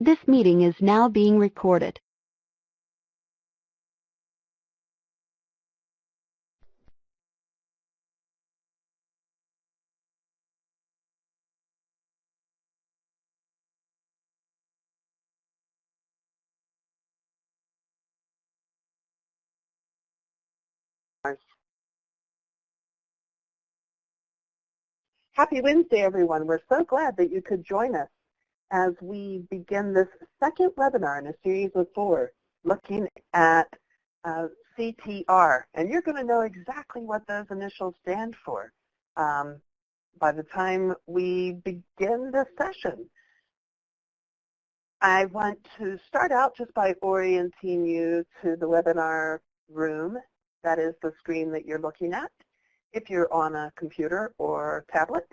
This meeting is now being recorded. Happy Wednesday, everyone. We're so glad that you could join us as we begin this second webinar in a series of 4 looking at CTR. And you're going to know exactly what those initials stand for by the time we begin this session. I want to start out just by orienting you to the webinar room. That is the screen that you're looking at. If you're on a computer or tablet,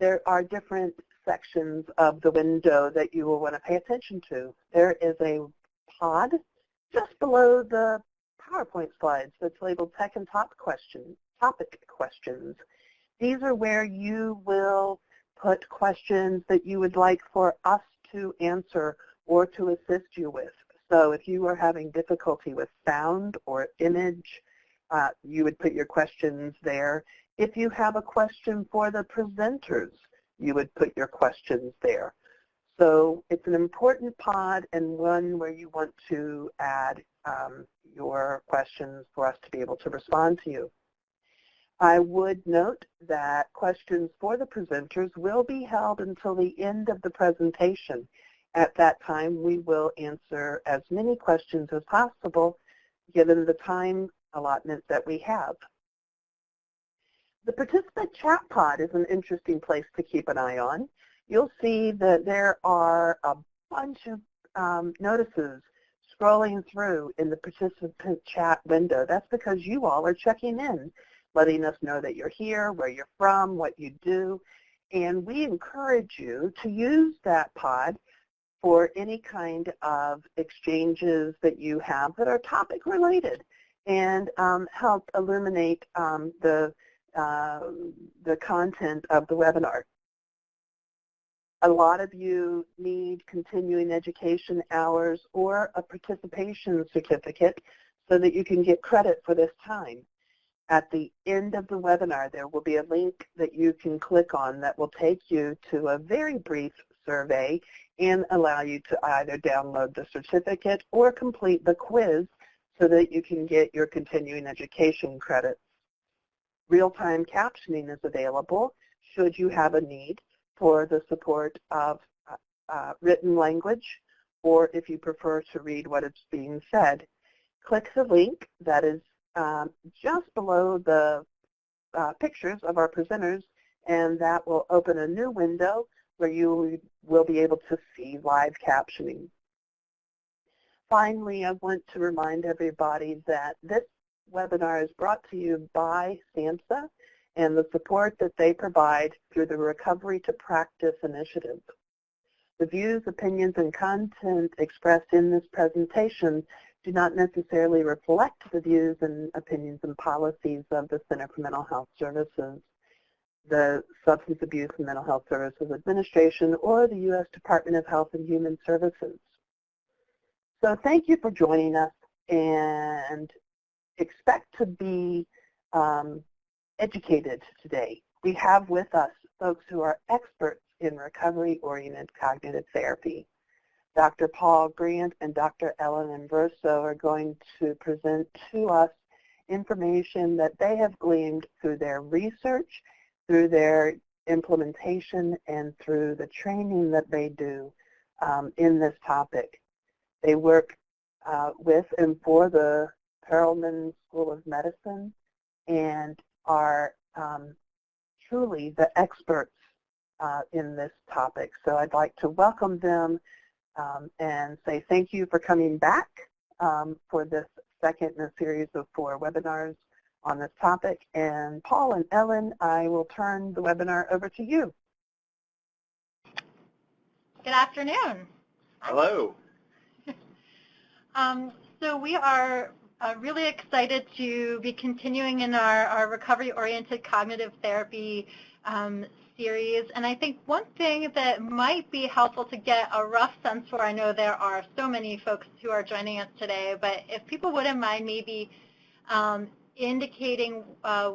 there are different sections of the window that you will want to pay attention to. There is a pod just below the PowerPoint slides that's labeled Tech and Topic Questions. These are where you will put questions that you would like for us to answer or to assist you with. So if you are having difficulty with sound or image, you would put your questions there. If you have a question for the presenters, you would put your questions there. So it's an important pod and one where you want to add your questions for us to be able to respond to you. I would note that questions for the presenters will be held until the end of the presentation. At that time, we will answer as many questions as possible given the time allotment that we have. The participant chat pod is an interesting place to keep an eye on. You'll see that there are a bunch of notices scrolling through in the participant chat window. That's because you all are checking in, letting us know that you're here, where you're from, what you do, and we encourage you to use that pod for any kind of exchanges that you have that are topic related and help illuminate the content of the webinar. A lot of you need continuing education hours or a participation certificate so that you can get credit for this time. At the end of the webinar, there will be a link that you can click on that will take you to a very brief survey and allow you to either download the certificate or complete the quiz so that you can get your continuing education credits. Real-time captioning is available should you have a need for the support of written language, or if you prefer to read what is being said. Click the link that is just below the pictures of our presenters, and that will open a new window where you will be able to see live captioning. Finally, I want to remind everybody that this webinar is brought to you by SAMHSA and the support that they provide through the Recovery to Practice initiative. The views, opinions, and content expressed in this presentation do not necessarily reflect the views and opinions and policies of the Center for Mental Health Services, the Substance Abuse and Mental Health Services Administration, or the U.S. Department of Health and Human Services. So thank you for joining us, and expect to be educated today. We have with us folks who are experts in recovery-oriented cognitive therapy. Dr. Paul Grant and Dr. Ellen Inverso are going to present to us information that they have gleaned through their research, through their implementation, and through the training that they do in this topic. They work with and for the Perelman School of Medicine and are truly the experts in this topic. So I'd like to welcome them and say thank you for coming back for this second in a series of 4 webinars on this topic. And Paul and Ellen, I will turn the webinar over to you. Good afternoon. Hello. So we are really excited to be continuing in our recovery-oriented cognitive therapy series. And I think one thing that might be helpful to get a rough sense for, I know there are so many folks who are joining us today, but if people wouldn't mind maybe indicating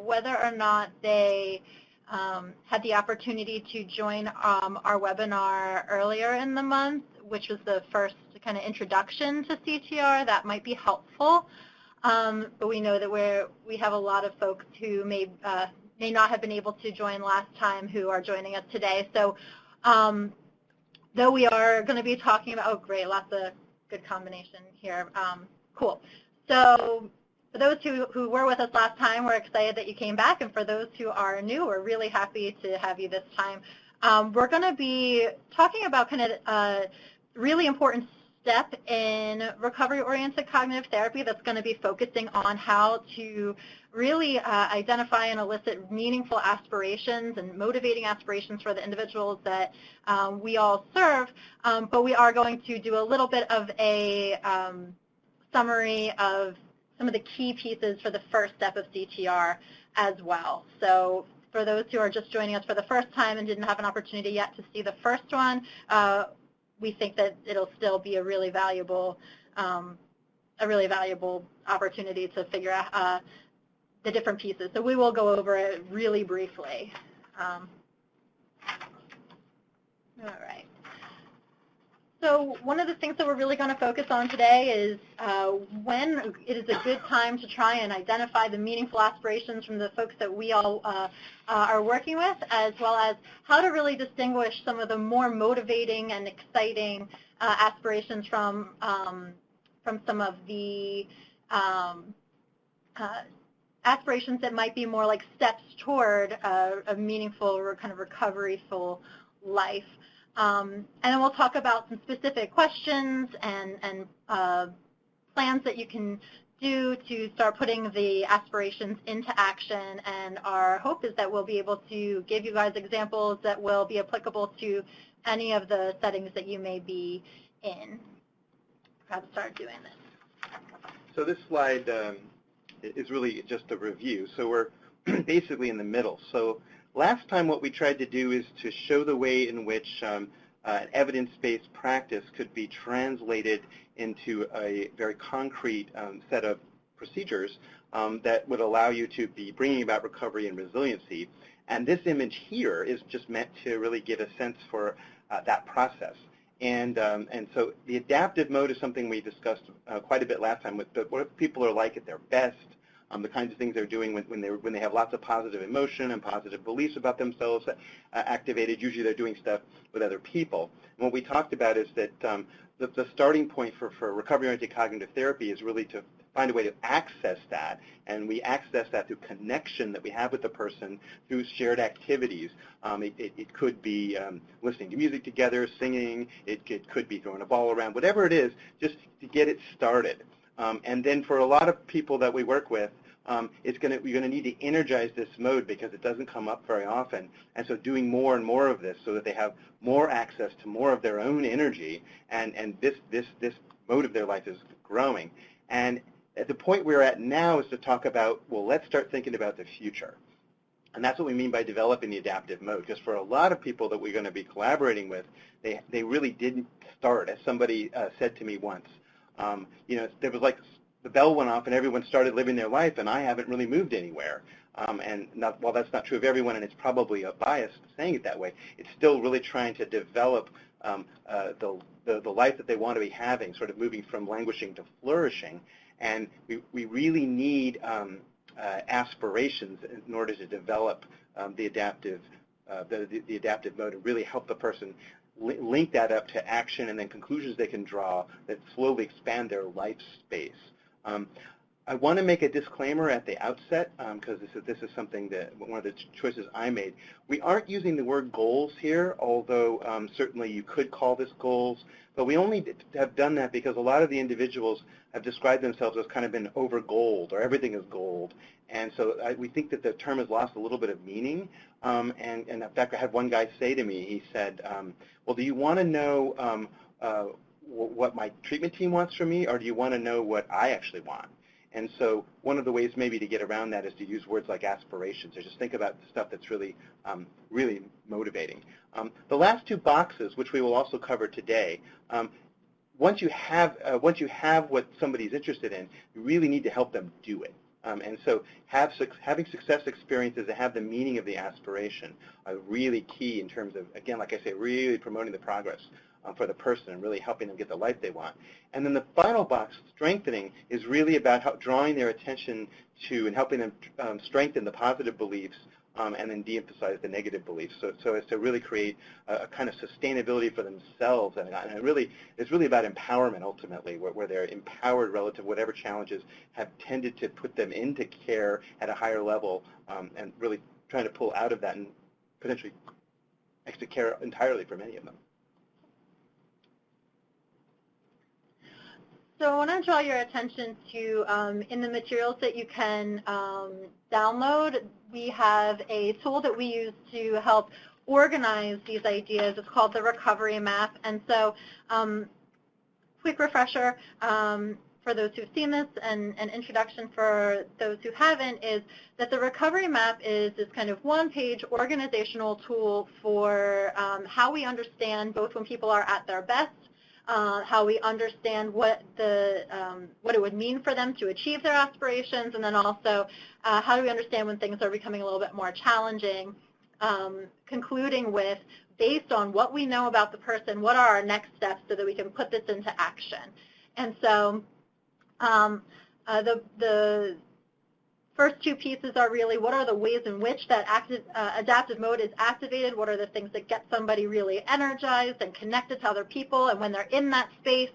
whether or not they had the opportunity to join our webinar earlier in the month, which was the first kind of introduction to CTR, that might be helpful. But we know that we have a lot of folks who may not have been able to join last time who are joining us today. So though we are going to be talking about, oh great, lots of good combination here. Cool. So for those who were with us last time, we're excited that you came back. And for those who are new, we're really happy to have you this time. We're going to be talking about kind of a really important step in recovery-oriented cognitive therapy that's going to be focusing on how to really identify and elicit meaningful aspirations and motivating aspirations for the individuals that we all serve. But we are going to do a little bit of a summary of some of the key pieces for the first step of CTR as well. So for those who are just joining us for the first time and didn't have an opportunity yet to see the first one, we think that it'll still be a really valuable opportunity to figure out the different pieces. So we will go over it really briefly. All right. So one of the things that we're really going to focus on today is when it is a good time to try and identify the meaningful aspirations from the folks that we all are working with, as well as how to really distinguish some of the more motivating and exciting aspirations from some of the aspirations that might be more like steps toward a meaningful or kind of recovery-full life. And then we'll talk about some specific questions and plans that you can do to start putting the aspirations into action. And our hope is that we'll be able to give you guys examples that will be applicable to any of the settings that you may be in. Perhaps start doing this. So this slide is really just a review. So we're basically in the middle. So last time what we tried to do is to show the way in which an evidence-based practice could be translated into a very concrete set of procedures that would allow you to be bringing about recovery and resiliency. And this image here is just meant to really give a sense for that process. And so the adaptive mode is something we discussed quite a bit last time, but what people are like at their best, the kinds of things they're doing when they have lots of positive emotion and positive beliefs about themselves activated. Usually they're doing stuff with other people. And what we talked about is that the starting point for recovery-oriented cognitive therapy is really to find a way to access that, and we access that through connection that we have with the person through shared activities. It could be listening to music together, singing, it could be throwing a ball around, whatever it is, just to get it started. And then for a lot of people that we work with, you're going to need to energize this mode because it doesn't come up very often. And so doing more and more of this so that they have more access to more of their own energy, and this mode of their life is growing. And at the point we're at now is to talk about, well, let's start thinking about the future. And that's what we mean by developing the adaptive mode, because for a lot of people that we're going to be collaborating with, they really didn't start, as somebody said to me once. There was like the bell went off and everyone started living their life, and I haven't really moved anywhere. While that's not true of everyone, and it's probably a bias saying it that way, it's still really trying to develop the life that they want to be having, sort of moving from languishing to flourishing. And we really need aspirations in order to develop the adaptive mode and really help the person link that up to action and then conclusions they can draw that slowly expand their life space. I want to make a disclaimer at the outset because this is something that one of the choices I made. We aren't using the word goals here, although certainly you could call this goals, but we only have done that because a lot of the individuals have described themselves as kind of been over gold, or everything is gold. And so we think that the term has lost a little bit of meaning. And in fact, I had one guy say to me, he said, well, do you want to know what my treatment team wants from me, or do you want to know what I actually want? And so one of the ways maybe to get around that is to use words like aspirations, or just think about stuff that's really, really motivating. The last two boxes, which we will also cover today, once you have what somebody's interested in, you really need to help them do it. And so having success experiences that have the meaning of the aspiration are really key in terms of, again, like I say, really promoting the progress for the person and really helping them get the life they want. And then the final box, strengthening, is really about drawing their attention to and helping them strengthen the positive beliefs and then de-emphasize the negative beliefs, so as to really create a kind of sustainability for themselves. And it's really about empowerment ultimately, where they're empowered relative to whatever challenges have tended to put them into care at a higher level, and really trying to pull out of that and potentially exit care entirely for many of them. So I want to draw your attention to, in the materials that you can download, we have a tool that we use to help organize these ideas. It's called the Recovery Map. And so quick refresher for those who've seen this, and an introduction for those who haven't, is that the Recovery Map is this kind of one-page organizational tool for how we understand both when people are at their best, how we understand what it would mean for them to achieve their aspirations, and then also how do we understand when things are becoming a little bit more challenging, concluding with, based on what we know about the person, what are our next steps so that we can put this into action. And so the first two pieces are really, what are the ways in which that adaptive mode is activated? What are the things that get somebody really energized and connected to other people? And when they're in that space,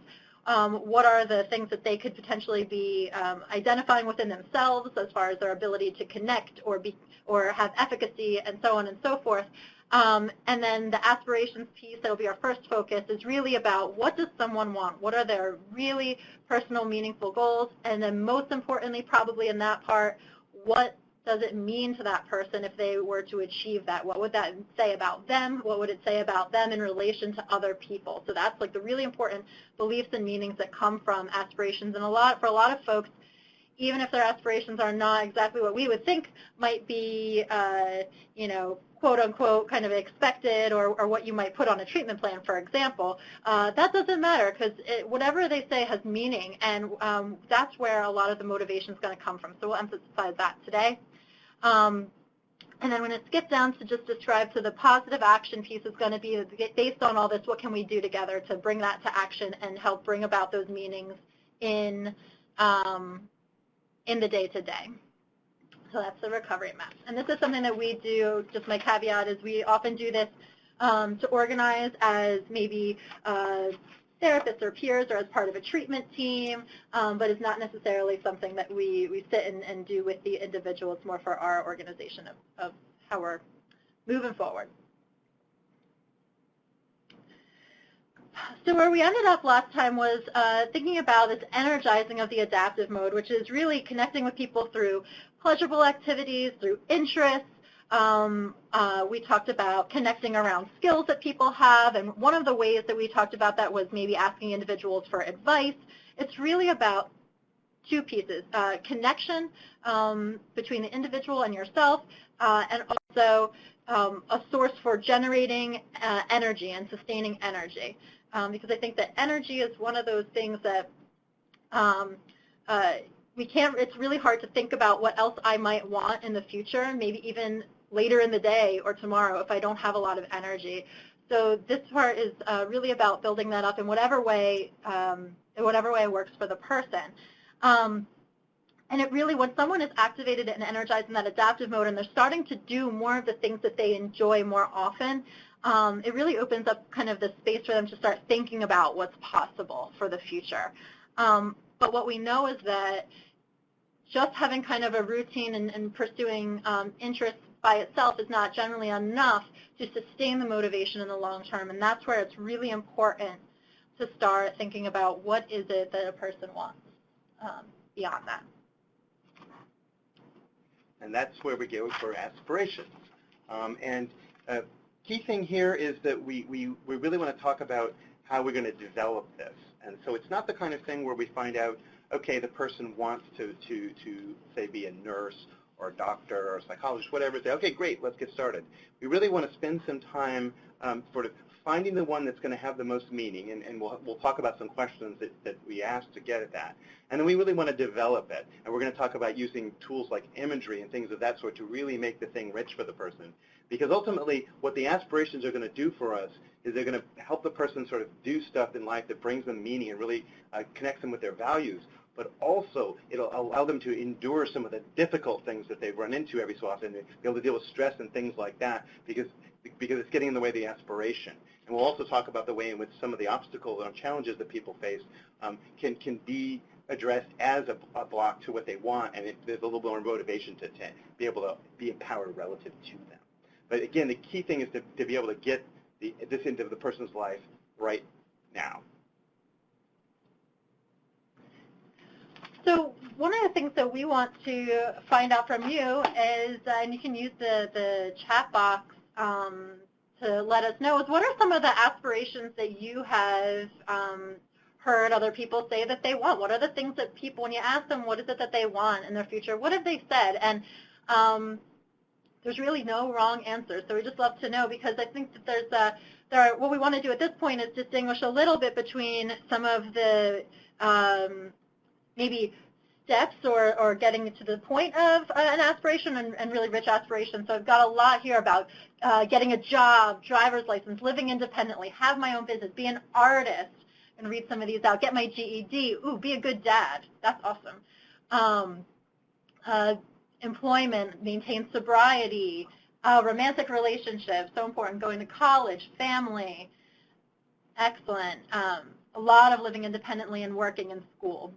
what are the things that they could potentially be identifying within themselves as far as their ability to connect or have efficacy, and so on and so forth. And then the aspirations piece, that will be our first focus, is really about what does someone want? What are their really personal, meaningful goals? And then most importantly, probably in that part, what does it mean to that person if they were to achieve that? What would that say about them? What would it say about them in relation to other people? So that's like the really important beliefs and meanings that come from aspirations. And for a lot of folks, even if their aspirations are not exactly what we would think might be, quote unquote, kind of expected, or what you might put on a treatment plan, for example, that doesn't matter, because whatever they say has meaning, and that's where a lot of the motivation is going to come from. So we'll emphasize that today. And then when it skips down to just describe, so the positive action piece is going to be, based on all this, what can we do together to bring that to action and help bring about those meanings in the day-to-day. So that's the recovery map. And this is something that we do, just my caveat is we often do this to organize as maybe therapists or peers or as part of a treatment team, but it's not necessarily something that we sit and do with the individual. It's more for our organization of how we're moving forward. So where we ended up last time was thinking about this energizing of the adaptive mode, which is really connecting with people through pleasurable activities, through interests. We talked about connecting around skills that people have, and one of the ways that we talked about that was maybe asking individuals for advice. It's really about two pieces, connection between the individual and yourself, and also a source for generating energy and sustaining energy. Because I think that energy is one of those things that it's really hard to think about what else I might want in the future, maybe even later in the day or tomorrow, if I don't have a lot of energy. So this part is really about building that up in whatever way works for the person. And it really, when someone is activated and energized in that adaptive mode and they're starting to do more of the things that they enjoy more often, it really opens up kind of the space for them to start thinking about what's possible for the future. But what we know is that just having kind of a routine and pursuing interests by itself is not generally enough to sustain the motivation in the long term, and that's where it's really important to start thinking about what is it that a person wants beyond that. And that's where we go for aspirations. Key thing here is that we really want to talk about how we're going to develop this. And so it's not the kind of thing where we find out okay, the person wants to say, be a nurse or a doctor or a psychologist, whatever, say, okay, great, let's get started. We really want to spend some time sort of finding the one that's going to have the most meaning, and we'll talk about some questions that we asked to get at that. And then we really want to develop it, and we're going to talk about using tools like imagery and things of that sort to really make the thing rich for the person. Because ultimately, what the aspirations are going to do for us is they're going to help the person sort of do stuff in life that brings them meaning and really connects them with their values. But also, it'll allow them to endure some of the difficult things that they run into every so often, and be able to deal with stress and things like that, because it's getting in the way of the aspiration. And we'll also talk about the way in which some of the obstacles and challenges that people face can be addressed as a block to what they want, and there's a little more motivation to be able to be empowered relative to them. But again, the key thing is to be able to get this into the person's life right now. So one of the things that we want to find out from you is, and you can use the chat box to let us know, is what are some of the aspirations that you have heard other people say that they want? What are the things that people, when you ask them what is it that they want in their future, what have they said? And there's really no wrong answer. So we just love to know, because I think that what we want to do at this point is distinguish a little bit between some of the maybe steps or getting to the point of an aspiration and really rich aspiration. So I've got a lot here about getting a job, driver's license, living independently, have my own business, be an artist, and read some of these out, get my GED, ooh, be a good dad, that's awesome. Employment, maintain sobriety, romantic relationships, so important, going to college, family, excellent. A lot of living independently and working in school.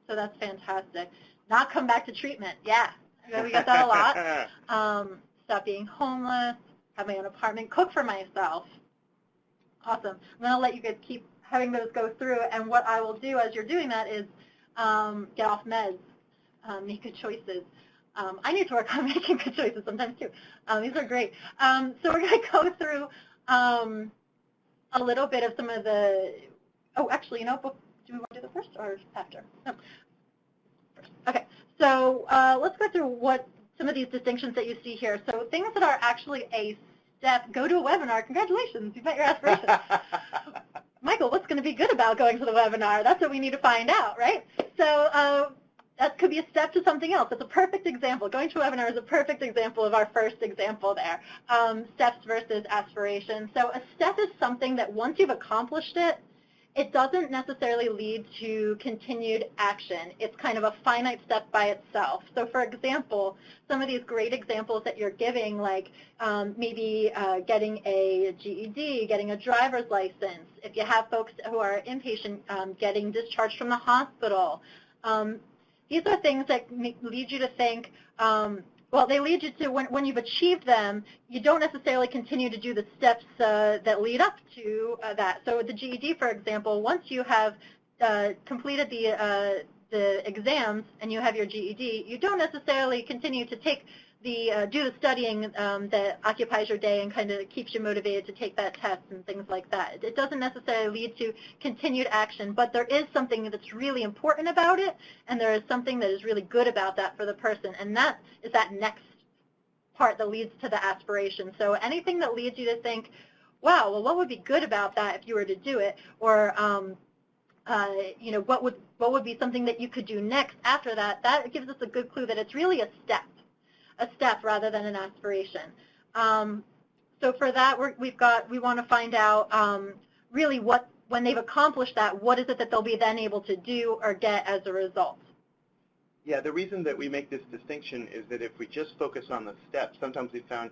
So that's fantastic. Not come back to treatment. Yeah, we get that a lot. Stop being homeless, have my own apartment, cook for myself. Awesome. I'm going to let you guys keep having those go through, and what I will do as you're doing that is get off meds, make good choices. I need to work on making good choices sometimes too. These are great. So we're going to go through a little bit of some of the, oh, actually, you know, do we want to do the first or after? No. First. Okay, so let's go through what some of these distinctions that you see here. So things that are actually a step, go to a webinar. Congratulations, you've met your aspirations. Michael, what's going to be good about going to the webinar? That's what we need to find out, right? So that could be a step to something else. It's a perfect example. Going to a webinar is a perfect example of our first example there. Steps versus aspirations. So a step is something that once you've accomplished it, it doesn't necessarily lead to continued action. It's kind of a finite step by itself. So for example, some of these great examples that you're giving, like maybe getting a GED, getting a driver's license, if you have folks who are inpatient, getting discharged from the hospital, these are things that lead you to think, well, they lead you to, when you've achieved them, you don't necessarily continue to do the steps that lead up to that. So the GED, for example, once you have completed the exams and you have your GED, you don't necessarily continue to take do the studying that occupies your day and kind of keeps you motivated to take that test and things like that. It doesn't necessarily lead to continued action, but there is something that's really important about it, and there is something that is really good about that for the person, and that is that next part that leads to the aspiration. So anything that leads you to think, wow, well, what would be good about that if you were to do it, or you know, what would be something that you could do next after that, that gives us a good clue that it's really a step rather than an aspiration. So for that, we want to find out really when they've accomplished that, what is it that they'll be then able to do or get as a result? Yeah, the reason that we make this distinction is that if we just focus on the steps, sometimes we found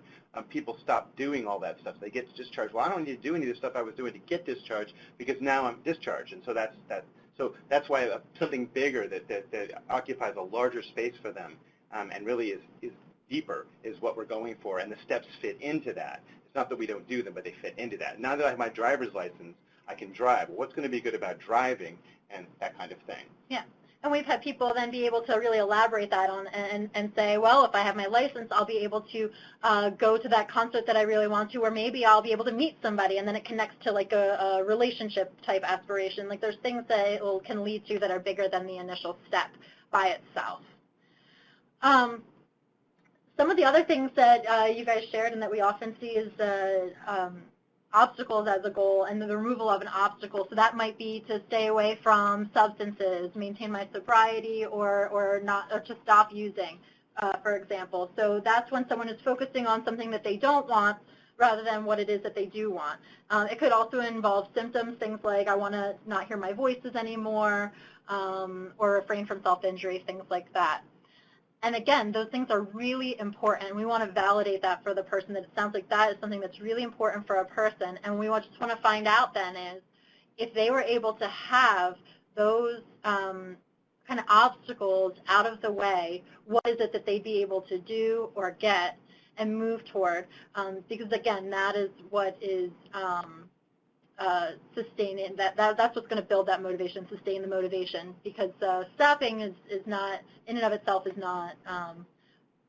people stop doing all that stuff. They get discharged. Well, I don't need to do any of the stuff I was doing to get discharged because now I'm discharged, and so that's why something bigger that occupies a larger space for them and really is deeper is what we're going for, and the steps fit into that. It's not that we don't do them, but they fit into that. Now that I have my driver's license, I can drive. Well, what's going to be good about driving and that kind of thing? Yeah. And we've had people then be able to really elaborate that on and say, well, if I have my license, I'll be able to go to that concert that I really want to, or maybe I'll be able to meet somebody, and then it connects to like a relationship type aspiration. Like there's things that it can lead to that are bigger than the initial step by itself. Some of the other things that you guys shared and that we often see is obstacles as a goal and the removal of an obstacle. So that might be to stay away from substances, maintain my sobriety, or to stop using, for example. So that's when someone is focusing on something that they don't want rather than what it is that they do want. It could also involve symptoms, things like I want to not hear my voices anymore, or refrain from self-injury, things like that. And again, those things are really important. We want to validate that for the person, that it sounds like that is something that's really important for a person. And we just want to find out then is if they were able to have those kind of obstacles out of the way, what is it that they'd be able to do or get and move toward? Because again, that is what is sustaining, that's what's going to build that motivation, sustain the motivation, because stopping is not, in and of itself, is not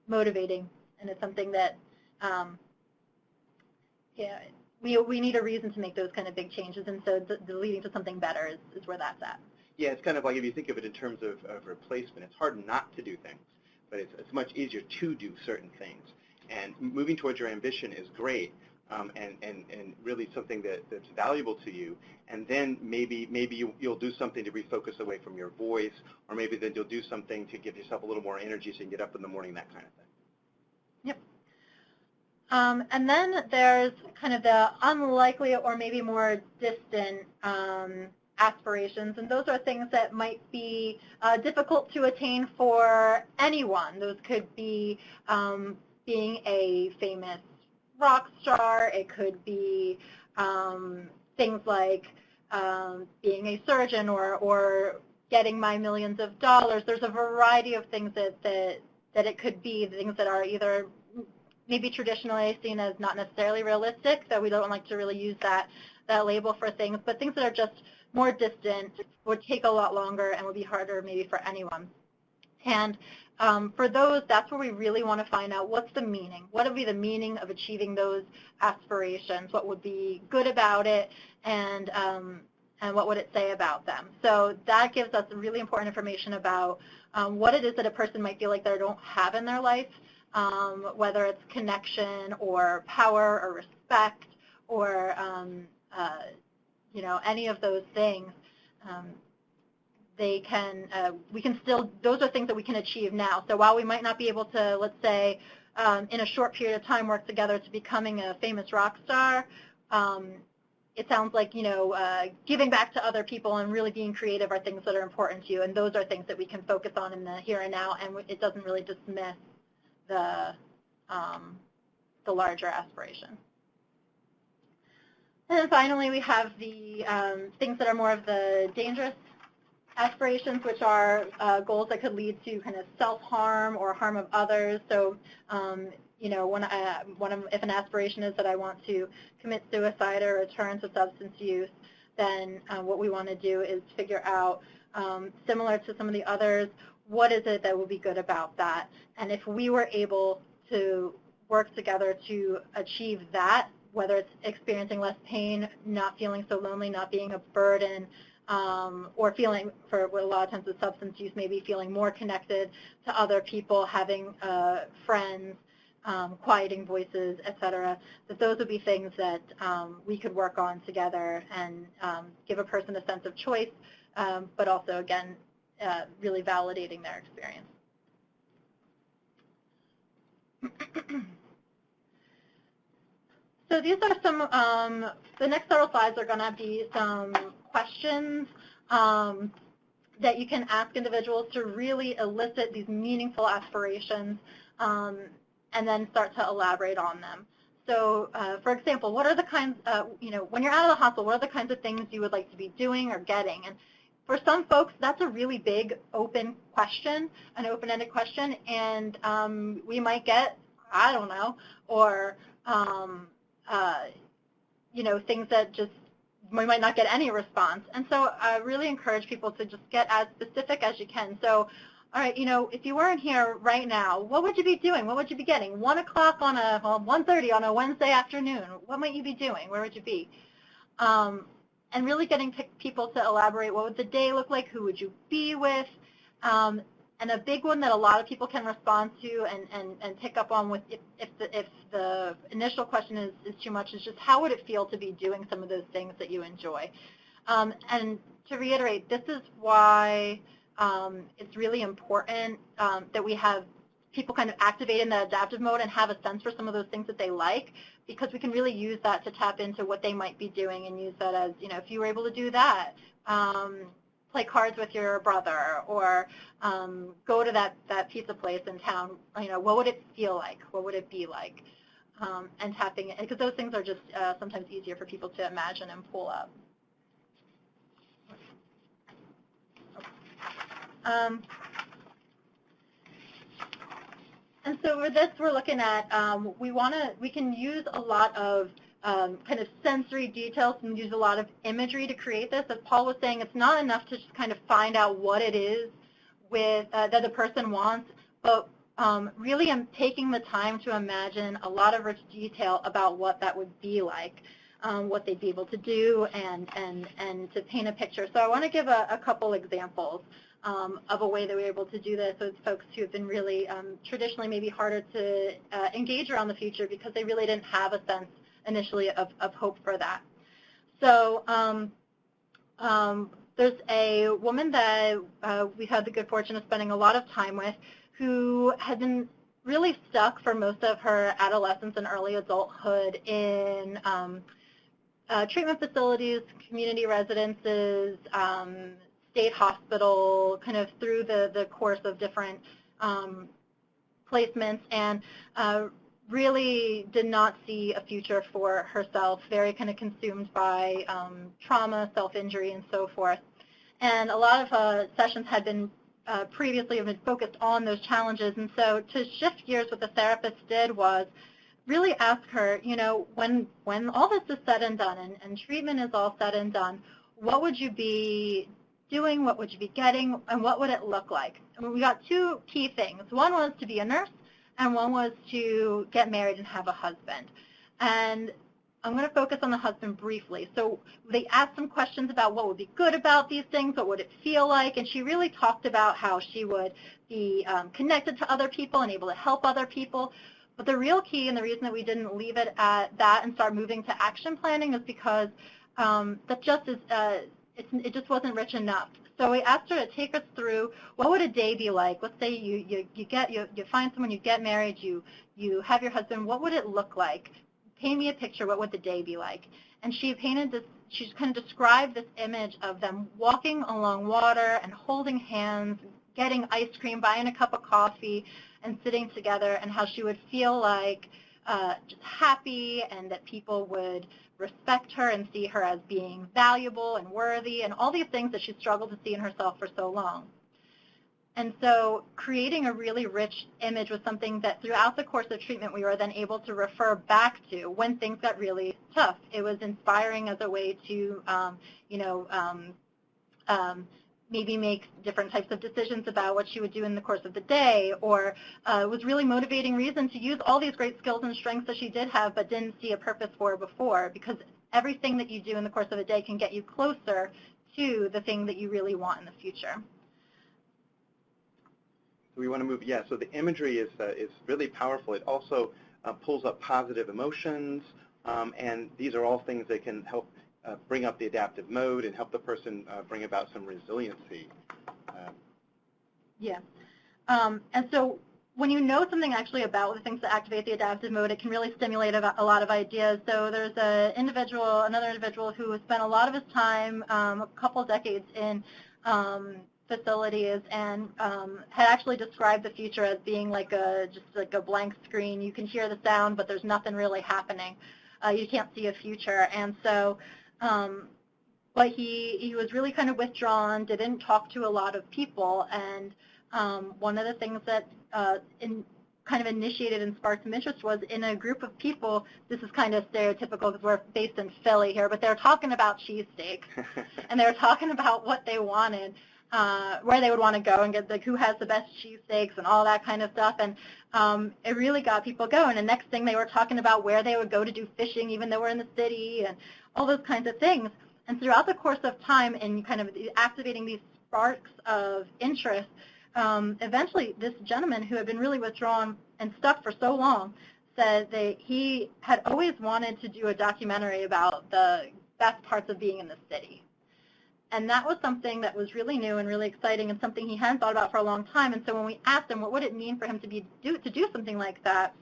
motivating, and it's something that, yeah, we need a reason to make those kind of big changes, and so the leading to something better is where that's at. Yeah, it's kind of like if you think of it in terms of replacement, it's hard not to do things, but it's much easier to do certain things. And moving towards your ambition is great, and really something that's valuable to you. And then maybe you'll do something to refocus away from your voice, or maybe then you'll do something to give yourself a little more energy so you can get up in the morning, that kind of thing. Yep. And then there's kind of the unlikely or maybe more distant aspirations, and those are things that might be difficult to attain for anyone. Those could be being a famous rock star. It could be things like being a surgeon or getting my millions of dollars. There's a variety of things that it could be, things that are either maybe traditionally seen as not necessarily realistic, so we don't like to really use that label for things, but things that are just more distant, would take a lot longer, and would be harder maybe for anyone. And for those, that's where we really want to find out what's the meaning. What would be the meaning of achieving those aspirations? What would be good about it, and what would it say about them? So that gives us really important information about what it is that a person might feel like they don't have in their life, whether it's connection or power or respect or you know, any of those things. They can, we can still, those are things that we can achieve now. So while we might not be able to, let's say, in a short period of time work together to becoming a famous rock star, it sounds like, you know, giving back to other people and really being creative are things that are important to you, and those are things that we can focus on in the here and now, and it doesn't really dismiss the larger aspiration. And then finally, we have the things that are more of the dangerous aspirations, which are goals that could lead to kind of self-harm or harm of others. So, you know, if an aspiration is that I want to commit suicide or return to substance use, then what we want to do is figure out, similar to some of the others, what is it that will be good about that? And if we were able to work together to achieve that, whether it's experiencing less pain, not feeling so lonely, not being a burden, or feeling, for what a lot of times with substance use, maybe feeling more connected to other people, having friends, quieting voices, etc., that those would be things that we could work on together and give a person a sense of choice, but also, again, really validating their experience. So these are some, the next several slides are going to be some questions that you can ask individuals to really elicit these meaningful aspirations and then start to elaborate on them. So, for example, what are the kinds, you know, when you're out of the hospital, what are the kinds of things you would like to be doing or getting? And for some folks, that's a really big open question, an open-ended question, and we might get, I don't know, or, you know, things that just we might not get any response. And so I really encourage people to just get as specific as you can. So, all right, if you weren't here right now, what would you be doing? What would you be getting? 1 o'clock on 1:30 on a Wednesday afternoon. What might you be doing? Where would you be? And really getting people to elaborate. What would the day look like? Who would you be with? And a big one that a lot of people can respond to and pick up on with if the initial question is too much is just how would it feel to be doing some of those things that you enjoy? And to reiterate, this is why it's really important that we have people kind of activate in the adaptive mode and have a sense for some of those things that they like, because we can really use that to tap into what they might be doing and use that as, if you were able to do that, play cards with your brother, or go to that pizza place in town, what would it feel like? What would it be like? And tapping it, because those things are just sometimes easier for people to imagine and pull up. And so for this, we're looking at, we can use a lot of kind of sensory details and use a lot of imagery to create this. As Paul was saying, it's not enough to just kind of find out what it is that the person wants, but really I'm taking the time to imagine a lot of rich detail about what that would be like, what they'd be able to do, and to paint a picture. So I want to give a couple examples of a way that we're able to do this with folks who have been really traditionally maybe harder to engage around the future because they really didn't have a sense initially of hope for that. So there's a woman that we've had the good fortune of spending a lot of time with who had been really stuck for most of her adolescence and early adulthood in treatment facilities, community residences, state hospital, kind of through the course of different placements, and really did not see a future for herself, very kind of consumed by trauma, self-injury, and so forth. And a lot of sessions had been previously have been focused on those challenges. And so to shift gears, what the therapist did was really ask her, when all this is said and done and treatment is all said and done, what would you be doing, what would you be getting, and what would it look like? And we got two key things. One was to be a nurse, and one was to get married and have a husband. And I'm going to focus on the husband briefly. So they asked some questions about what would be good about these things, what would it feel like, and she really talked about how she would be connected to other people and able to help other people. But the real key, and the reason that we didn't leave it at that and start moving to action planning, is because that just is it just wasn't rich enough. So we asked her to take us through what would a day be like. Let's say you find someone, you get married, you have your husband. What would it look like? Paint me a picture. What would the day be like? And she painted this. She kind of described this image of them walking along water and holding hands, getting ice cream, buying a cup of coffee, and sitting together, and how she would feel like just happy, and that people would respect her and see her as being valuable and worthy, and all these things that she struggled to see in herself for so long. And so creating a really rich image was something that throughout the course of treatment we were then able to refer back to when things got really tough. It was inspiring as a way to, maybe make different types of decisions about what she would do in the course of the day, or it was really motivating reason to use all these great skills and strengths that she did have but didn't see a purpose for before, because everything that you do in the course of a day can get you closer to the thing that you really want in the future. We want to move, so the imagery is really powerful. It also pulls up positive emotions, and these are all things that can help bring up the adaptive mode and help the person bring about some resiliency. And so when you know something actually about the things that activate the adaptive mode, it can really stimulate a lot of ideas. So there's another individual who spent a lot of his time, a couple decades in facilities, and had actually described the future as being just like a blank screen. You can hear the sound, but there's nothing really happening. You can't see a future. And so but he was really kind of withdrawn, didn't talk to a lot of people, and one of the things that kind of initiated and sparked some interest was in a group of people. This is kind of stereotypical because we're based in Philly here, but they're talking about cheesesteaks, and they were talking about what they wanted, where they would want to go and get, like, who has the best cheesesteaks and all that kind of stuff. And it really got people going. And next thing, they were talking about where they would go to do fishing, even though we're in the city, and all those kinds of things. And throughout the course of time and kind of activating these sparks of interest, eventually this gentleman who had been really withdrawn and stuck for so long said that he had always wanted to do a documentary about the best parts of being in the city. And that was something that was really new and really exciting and something he hadn't thought about for a long time. And so when we asked him what would it mean for him to do something like that,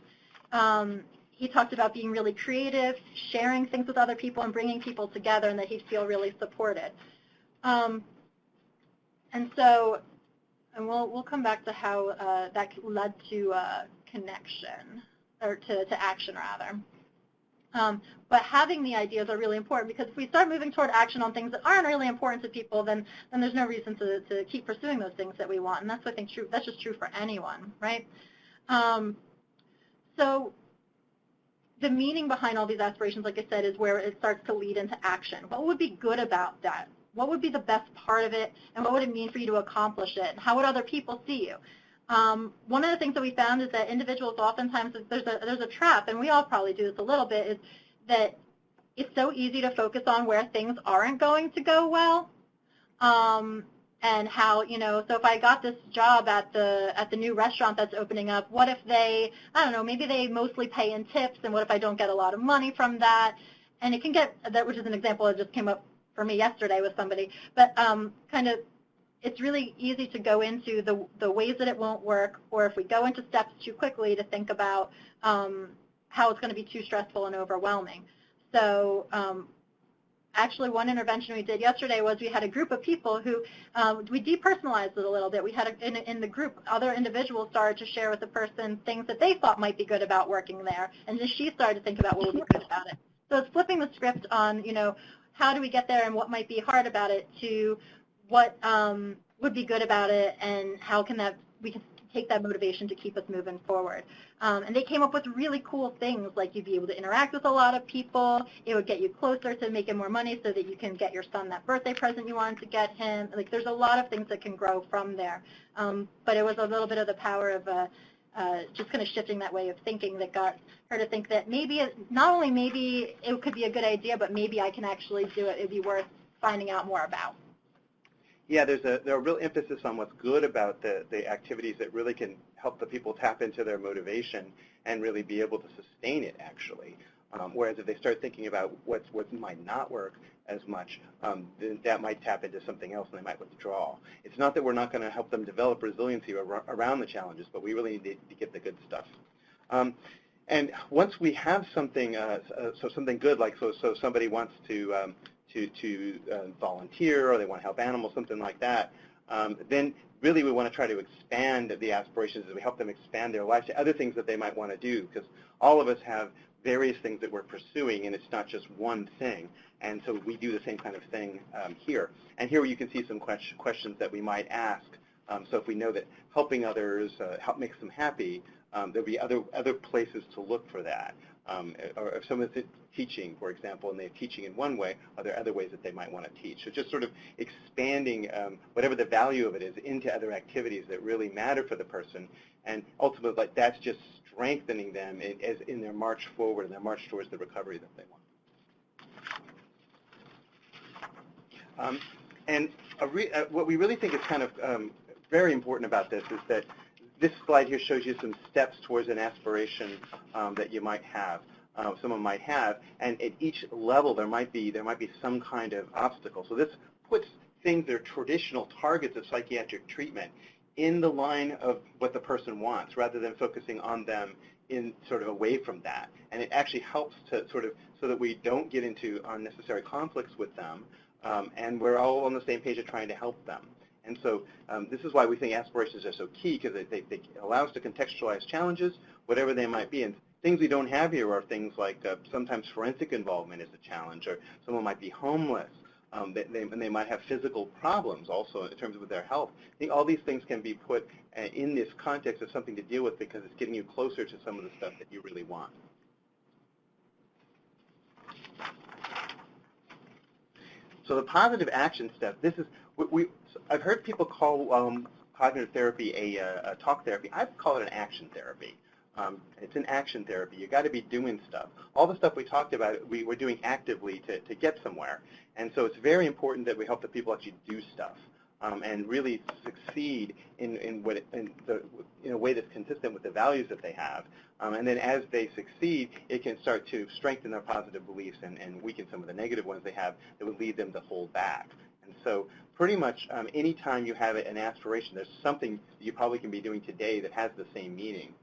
he talked about being really creative, sharing things with other people, and bringing people together, and that he'd feel really supported. And we'll come back to how that led to connection, or to action rather. But having the ideas are really important, because if we start moving toward action on things that aren't really important to people, then there's no reason to keep pursuing those things that we want. And that's, I think, true. That's just true for anyone, right? So the meaning behind all these aspirations, like I said, is where it starts to lead into action. What would be good about that? What would be the best part of it, and what would it mean for you to accomplish it? And how would other people see you? One of the things that we found is that individuals oftentimes, there's a trap, and we all probably do this a little bit, is that it's so easy to focus on where things aren't going to go well, and how, so if I got this job at the new restaurant that's opening up, what if they, I don't know, maybe they mostly pay in tips, and what if I don't get a lot of money from that? And it can get, that, which is an example that just came up for me yesterday with somebody, but kind of, it's really easy to go into the ways that it won't work, or if we go into steps too quickly, to think about how it's going to be too stressful and overwhelming. So actually, one intervention we did yesterday was we had a group of people who, we depersonalized it a little bit. We had, in the group, other individuals started to share with the person things that they thought might be good about working there, and then she started to think about what would be good about it. So it's flipping the script on, how do we get there and what might be hard about it, to what would be good about it, and how can we can take that motivation to keep us moving forward. And they came up with really cool things, like you'd be able to interact with a lot of people. It would get you closer to making more money so that you can get your son that birthday present you wanted to get him. Like, there's a lot of things that can grow from there. But it was a little bit of the power of just kind of shifting that way of thinking that got her to think that maybe, not only maybe it could be a good idea, but maybe I can actually do it. It'd be worth finding out more about. Yeah, there's a real emphasis on what's good about the activities that really can help the people tap into their motivation and really be able to sustain it, actually. Whereas if they start thinking about what might not work as much, then that might tap into something else and they might withdraw. It's not that we're not going to help them develop resiliency around the challenges, but we really need to get the good stuff. And once we have something, so something good, like so somebody wants to volunteer, or they want to help animals, something like that, then really we want to try to expand the aspirations as we help them expand their lives to other things that they might want to do, because all of us have various things that we're pursuing, and it's not just one thing. And so we do the same kind of thing here. And here you can see some questions that we might ask. So if we know that helping others makes them happy, there'll be other places to look for that. Or if someone's teaching, for example, and they're teaching in one way, are there other ways that they might want to teach? So just sort of expanding whatever the value of it is into other activities that really matter for the person, and ultimately, like, that's just strengthening them in their march forward, and their march towards the recovery that they want. And what we really think is kind of very important about this is that this slide here shows you some steps towards an aspiration that you might have, someone might have, and at each level there might be some kind of obstacle. So this puts things that are traditional targets of psychiatric treatment in the line of what the person wants, rather than focusing on them in sort of away from that. And it actually helps to sort of, so that we don't get into unnecessary conflicts with them, and we're all on the same page of trying to help them. And so this is why we think aspirations are so key, because they allow us to contextualize challenges, whatever they might be. And things we don't have here are things like sometimes forensic involvement is a challenge, or someone might be homeless, they might have physical problems also in terms of their health. I think all these things can be put in this context of something to deal with because it's getting you closer to some of the stuff that you really want. So the positive action step, this is, I've heard people call cognitive therapy a talk therapy. I call it an action therapy. It's an action therapy. You've got to be doing stuff. All the stuff we talked about, we're doing actively to get somewhere. And so it's very important that we help the people actually do stuff and really succeed in a way that's consistent with the values that they have. And then as they succeed, it can start to strengthen their positive beliefs and weaken some of the negative ones they have that would lead them to hold back. And so pretty much any time you have an aspiration, there's something that you probably can be doing today that has the same meaning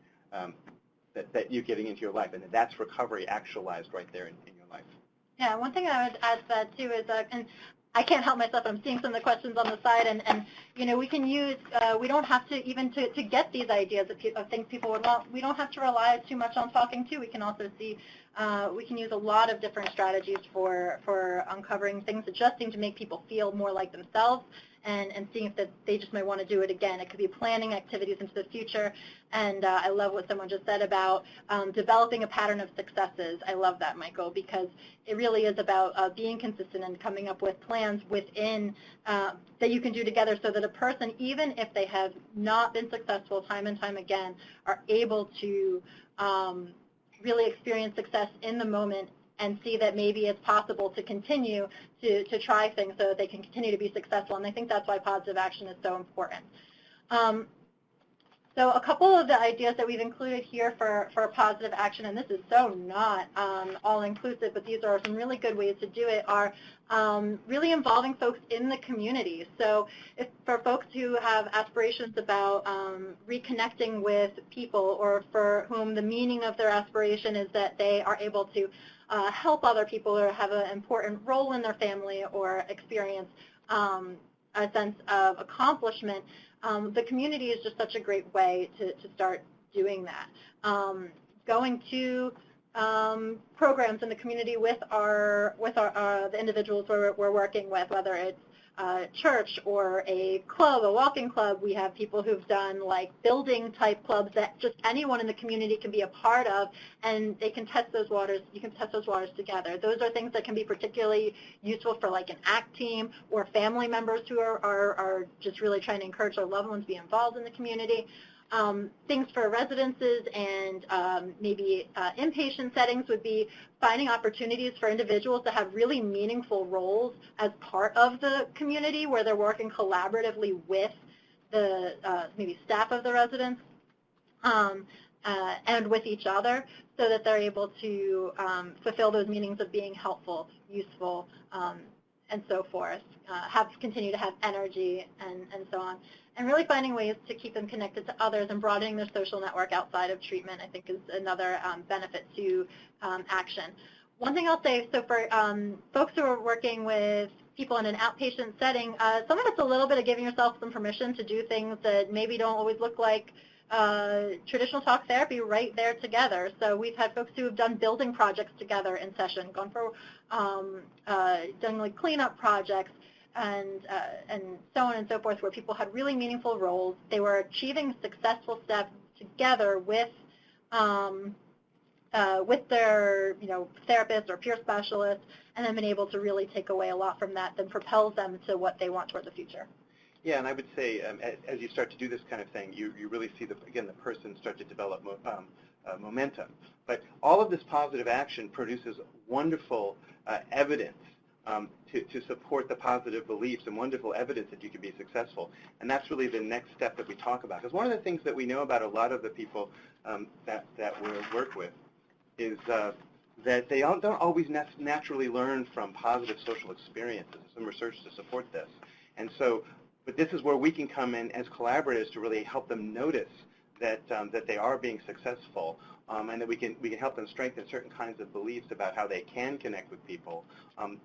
that you're getting into your life. And that's recovery actualized right there in your life. Yeah, one thing I would add to that too is, and I can't help myself, I'm seeing some of the questions on the side, and you know, we can use, we don't have to, even to get these ideas of things people would want, we don't have to rely too much on talking to. We can also see, we can use a lot of different strategies for uncovering things that just seem to make people feel more like themselves, and seeing if that they just might want to do it again. It could be planning activities into the future, and I love what someone just said about developing a pattern of successes. I love that, Michael, because it really is about being consistent and coming up with plans within that you can do together so that a person, even if they have not been successful time and time again, are able to really experience success in the moment and see that maybe it's possible to continue to try things so that they can continue to be successful. And I think that's why positive action is so important. So a couple of the ideas that we've included here for positive action, and this is so not all-inclusive, but these are some really good ways to do it, are really involving folks in the community. So for folks who have aspirations about reconnecting with people, or for whom the meaning of their aspiration is that they are able to help other people or have an important role in their family or experience a sense of accomplishment, the community is just such a great way to start doing that. Going to programs in the community with the individuals we're working with, whether it's church or a club, a walking club. We have people who've done like building type clubs that just anyone in the community can be a part of, and they can test those waters. You can test those waters together. Those are things that can be particularly useful for like an ACT team or family members who are just really trying to encourage their loved ones to be involved in the community. Things for residences and maybe inpatient settings would be finding opportunities for individuals to have really meaningful roles as part of the community where they're working collaboratively with the maybe staff of the residents and with each other, so that they're able to fulfill those meanings of being helpful, useful, and so forth, continue to have energy and so on. And really finding ways to keep them connected to others and broadening their social network outside of treatment, I think, is another benefit to action. One thing I'll say, so for folks who are working with people in an outpatient setting, some of it's a little bit of giving yourself some permission to do things that maybe don't always look like traditional talk therapy right there together. So we've had folks who have done building projects together in session, gone for done like cleanup projects, and so on and so forth, where people had really meaningful roles. They were achieving successful steps together with their therapist or peer specialist, and then been able to really take away a lot from that that propels them to what they want toward the future. Yeah, and I would say as you start to do this kind of thing, you really see, the person start to develop momentum. But all of this positive action produces wonderful evidence to support the positive beliefs, and wonderful evidence that you can be successful. And that's really the next step that we talk about. Because one of the things that we know about a lot of the people that we work with is that they don't always naturally learn from positive social experiences. There's some research to support this. And so, but this is where we can come in as collaborators to really help them notice that they are being successful, and that we can help them strengthen certain kinds of beliefs about how they can connect with people,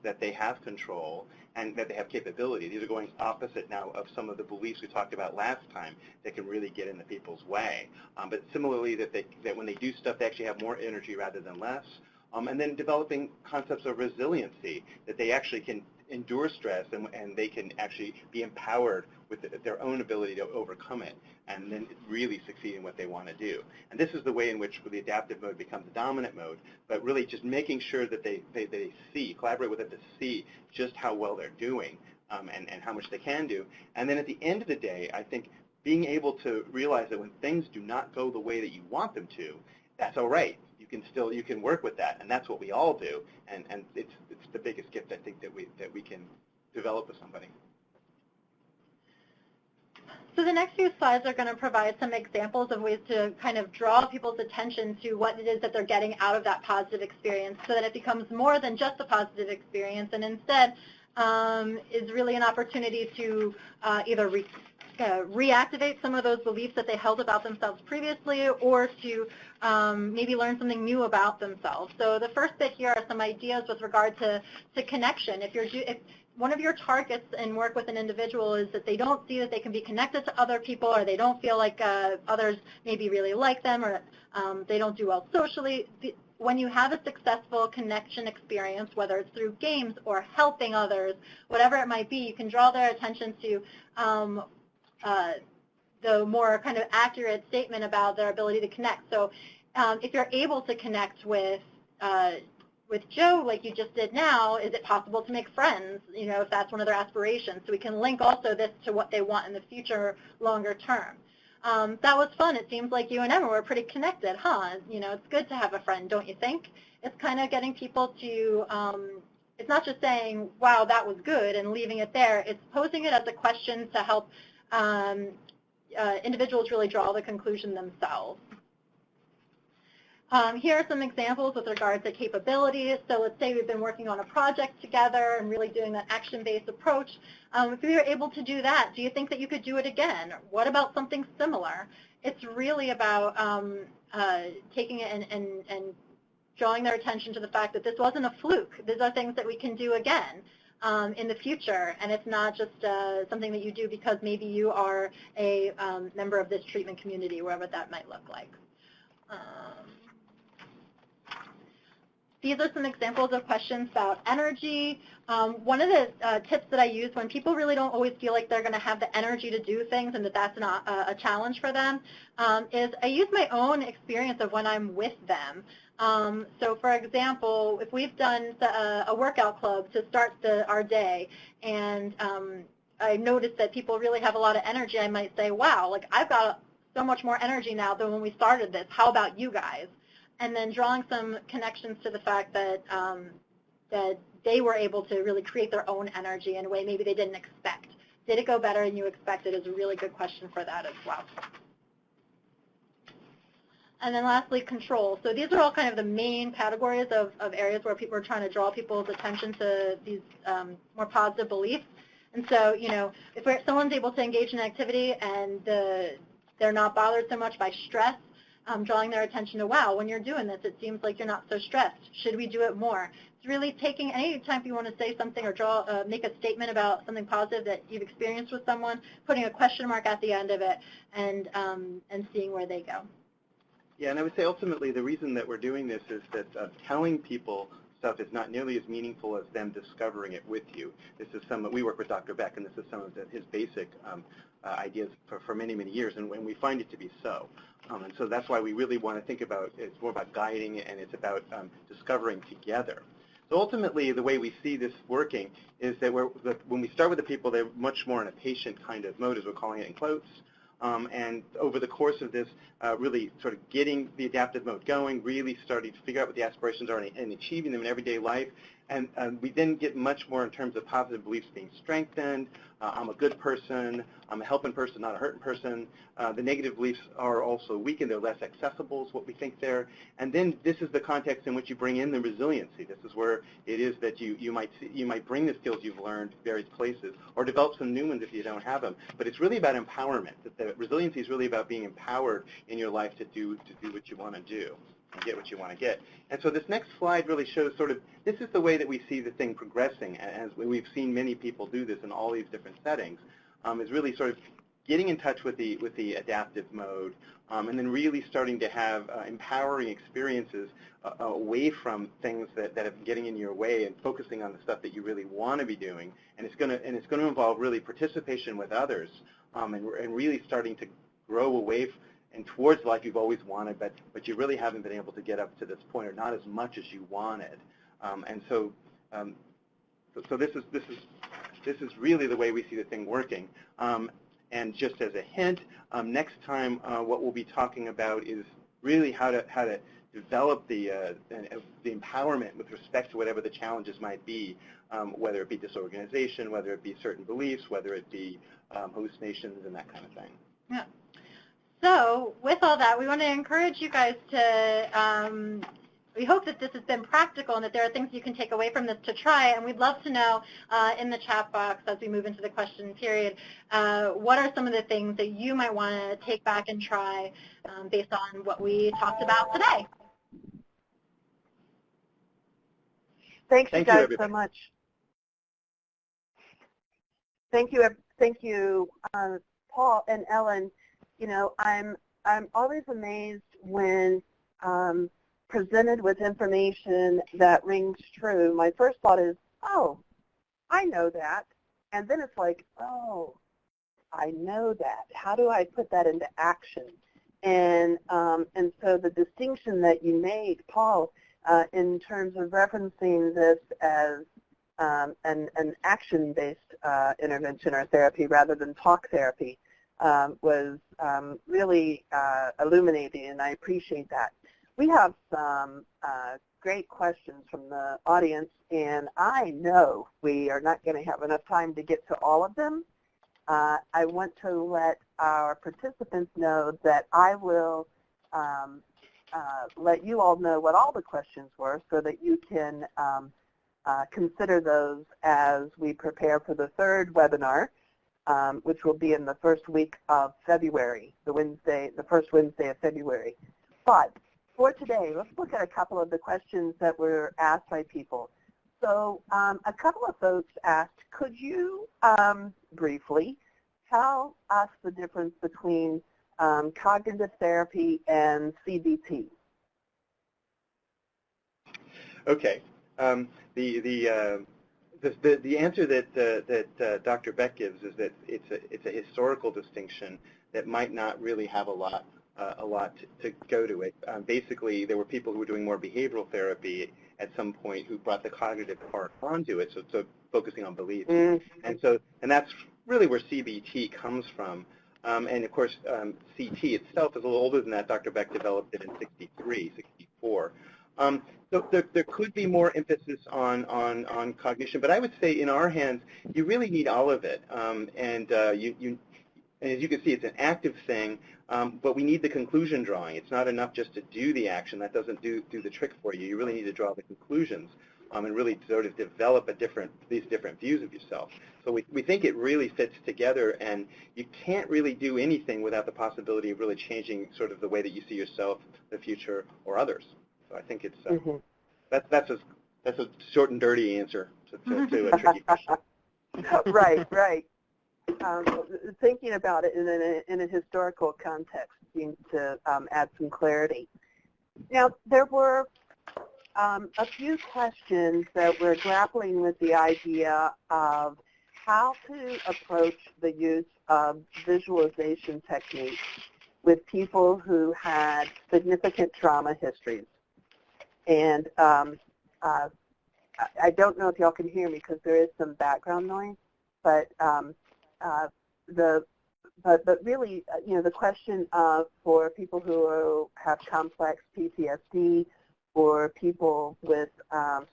that they have control, and that they have capability. These are going opposite now of some of the beliefs we talked about last time that can really get in the people's way. But similarly, that when they do stuff, they actually have more energy rather than less. And then developing concepts of resiliency, that they actually can endure stress, and they can actually be empowered with their own ability to overcome it, and then really succeed in what they want to do. And this is the way in which the adaptive mode becomes the dominant mode, but really just making sure that they collaborate with it to see just how well they're doing, and how much they can do. And then at the end of the day, I think being able to realize that when things do not go the way that you want them to, that's all right. You can work with that, and that's what we all do. And it's the biggest gift, I think, that we can develop with somebody. So the next few slides are going to provide some examples of ways to kind of draw people's attention to what it is that they're getting out of that positive experience, so that it becomes more than just a positive experience, and instead is really an opportunity to either reactivate some of those beliefs that they held about themselves previously, or to maybe learn something new about themselves. So the first bit here are some ideas with regard to connection. If one of your targets in work with an individual is that they don't see that they can be connected to other people, or they don't feel like others maybe really like them, or they don't do well socially, when you have a successful connection experience, whether it's through games or helping others, whatever it might be, you can draw their attention to the more kind of accurate statement about their ability to connect. So if you're able to connect with Joe like you just did now, is it possible to make friends, if that's one of their aspirations? So we can link also this to what they want in the future longer term. That was fun. It seems like you and Emma were pretty connected, huh? It's good to have a friend, don't you think? It's kind of getting people to, it's not just saying, wow, that was good, and leaving it there. It's posing it as a question to help individuals really draw the conclusion themselves. Here are some examples with regard to capabilities. So let's say we've been working on a project together and really doing that action-based approach. If we were able to do that, do you think that you could do it again? What about something similar? It's really about taking it and drawing their attention to the fact that this wasn't a fluke. These are things that we can do again in the future, and it's not just something that you do because maybe you are a member of this treatment community, wherever that might look like. These are some examples of questions about energy. One of the tips that I use when people really don't always feel like they're going to have the energy to do things and that that's not a challenge for them is I use my own experience of when I'm with them. So for example, if we've done a workout club to start our day, and I noticed that people really have a lot of energy, I might say, wow, like I've got so much more energy now than when we started this. How about you guys? And then drawing some connections to the fact that that they were able to really create their own energy in a way maybe they didn't expect. Did it go better than you expected is a really good question for that as well. And then lastly, control. So these are all kind of the main categories of areas where people are trying to draw people's attention to these more positive beliefs. And so, if someone's able to engage in activity and they're not bothered so much by stress, drawing their attention to, wow, when you're doing this, it seems like you're not so stressed. Should we do it more? It's really taking, any time you want to say something or make a statement about something positive that you've experienced with someone, putting a question mark at the end of it and seeing where they go. Yeah, and I would say ultimately the reason that we're doing this is that telling people stuff is not nearly as meaningful as them discovering it with you. This is we work with Dr. Beck, and this is some of his basic ideas for many, many years, and we find it to be so. And so that's why we really want to think about, it's more about guiding, and it's about discovering together. So ultimately, the way we see this working is that when we start with the people, they're much more in a patient kind of mode, as we're calling it in quotes. And over the course of this, really sort of getting the adaptive mode going, really starting to figure out what the aspirations are and achieving them in everyday life. And we then get much more in terms of positive beliefs being strengthened. I'm a good person. I'm a helping person, not a hurting person. The negative beliefs are also weakened. They're less accessible is what we think there. And then this is the context in which you bring in the resiliency. This is where it is that you might bring the skills you've learned to various places or develop some new ones if you don't have them. But it's really about empowerment. That the resiliency is really about being empowered in your life to do what you want to do and get what you want to get. And so this next slide really shows sort of, this is the way that we see the thing progressing, as we've seen many people do this in all these different settings, is really sort of getting in touch with the adaptive mode, and then really starting to have empowering experiences away from things that have been getting in your way and focusing on the stuff that you really want to be doing. And it's going to involve really participation with others, and really starting to grow away and towards the life you've always wanted, but you really haven't been able to get up to this point, or not as much as you wanted. So this is really the way we see the thing working. And just as a hint, next time what we'll be talking about is really how to develop the empowerment with respect to whatever the challenges might be, whether it be disorganization, whether it be certain beliefs, whether it be hallucinations and that kind of thing. Yeah. So with all that, we want to encourage you guys to, we hope that this has been practical and that there are things you can take away from this to try, and we'd love to know in the chat box as we move into the question period, what are some of the things that you might want to take back and try based on what we talked about today. Thank you guys so much. Thank you, Paul and Ellen. You know, I'm always amazed when presented with information that rings true. My first thought is, oh, I know that. And then it's like, oh, I know that. How do I put that into action? And so the distinction that you made, Paul, in terms of referencing this as an action-based intervention or therapy rather than talk therapy was really illuminating, and I appreciate that. We have some great questions from the audience, and I know we are not going to have enough time to get to all of them. I want to let our participants know that I will let you all know what all the questions were so that you can consider those as we prepare for the third webinar, which will be in the first week of February, the first Wednesday of February. But for today, let's look at a couple of the questions that were asked by people. So a couple of folks asked, could you briefly tell us the difference between cognitive therapy and CBT? Okay. The answer that Dr. Beck gives is that it's a historical distinction that might not really have a lot to go to it. Basically, there were people who were doing more behavioral therapy at some point who brought the cognitive part onto it, so focusing on beliefs. Mm-hmm. And that's really where CBT comes from. And of course, CT itself is a little older than that. Dr. Beck developed it in 64. So there could be more emphasis on cognition, but I would say in our hands, you really need all of it. And as you can see, it's an active thing, but we need the conclusion drawing. It's not enough just to do the action. That doesn't do the trick for you. You really need to draw the conclusions and really sort of develop these different views of yourself. So we think it really fits together, and you can't really do anything without the possibility of really changing sort of the way that you see yourself, the future, or others. So I think it's that's a short and dirty answer to a tricky question. Right. Thinking about it in a historical context seems to add some clarity. Now, there were a few questions that were grappling with the idea of how to approach the use of visualization techniques with people who had significant trauma histories. And I don't know if y'all can hear me because there is some background noise, but really, you know, the question for people who have complex PTSD or people with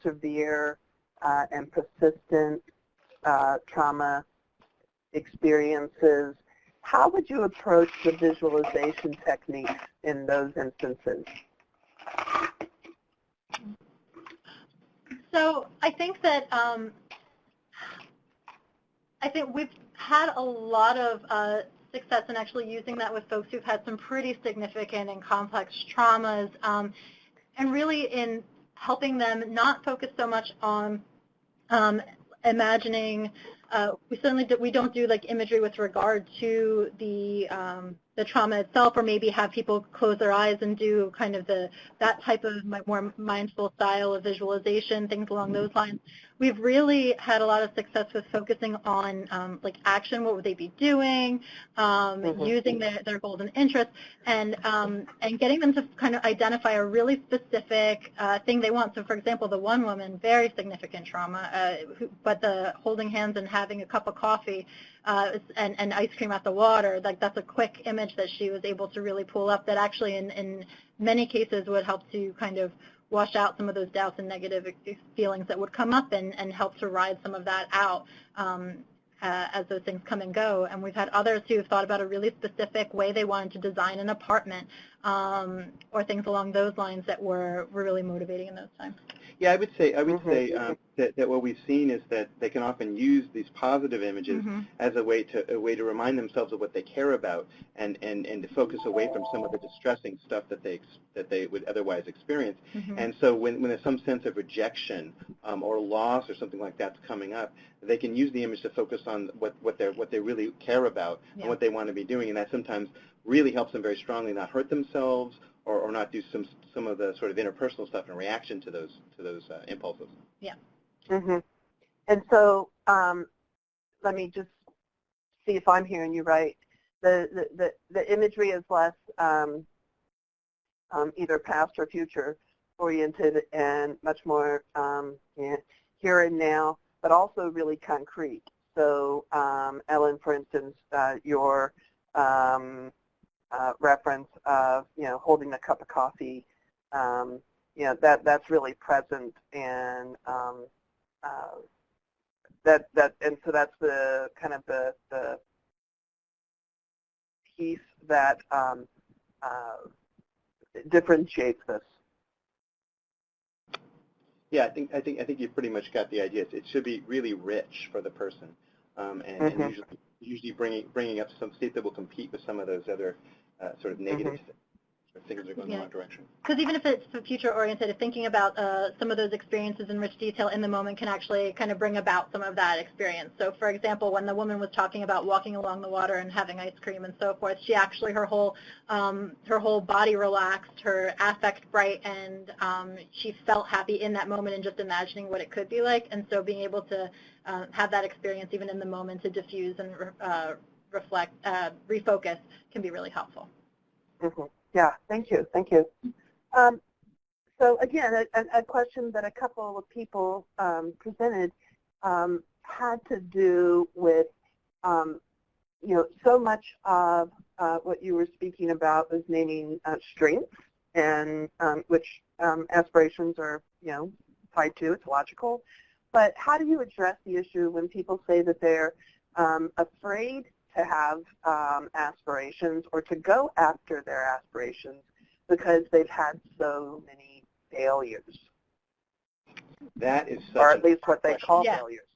severe and persistent trauma experiences, how would you approach the visualization techniques in those instances? So I think that we've had a lot of success in actually using that with folks who've had some pretty significant and complex traumas, and really in helping them not focus so much on imagining we don't do like imagery with regard to the trauma itself, or maybe have people close their eyes and do kind of that type of more mindful style of visualization, things along those lines. We've really had a lot of success with focusing on like action. What would they be doing? Using their golden interest, and getting them to kind of identify a really specific thing they want. So, for example, the one woman, very significant trauma, but the holding hands and having a cup of coffee and ice cream at the water, like that's a quick image that she was able to really pull up that actually in many cases would help to kind of wash out some of those doubts and negative feelings that would come up and help to ride some of that out as those things come and go. And we've had others who have thought about a really specific way they wanted to design an apartment or things along those lines that were really motivating in those times. Yeah, I would say that what we've seen is that they can often use these positive images as a way to remind themselves of what they care about and to focus away from some of the distressing stuff that they would otherwise experience. And so when there's some sense of rejection or loss or something like that's coming up, they can use the image to focus on what they really care about and what they want to be doing, and that sometimes really helps them very strongly not hurt themselves or not do some of the sort of interpersonal stuff in reaction to those impulses. Yeah. And so let me just see if I'm hearing you right. The imagery is less either past or future oriented and much more here and now, but also really concrete. So Ellen, for instance, your reference of holding a cup of coffee, that's really present, and and so that's the kind of the piece that differentiates this. Yeah, I think you pretty much got the idea. It should be really rich for the person, and usually bringing up some state that will compete with some of those other sort of negative things that are going in the wrong direction. Because even if it's future-oriented, thinking about some of those experiences in rich detail in the moment can actually kind of bring about some of that experience. So, for example, when the woman was talking about walking along the water and having ice cream and so forth, she actually, her whole body relaxed, her affect bright, and she felt happy in that moment and just imagining what it could be like. And so being able to have that experience even in the moment to diffuse and reflect, refocus can be really helpful. Yeah, thank you. So again, a question that a couple of people presented had to do with, so much of what you were speaking about was naming strengths, and which aspirations are, tied to. It's logical. But how do you address the issue when people say that they're afraid to have aspirations or to go after their aspirations because they've had so many failures? That is such or at least what they call failures.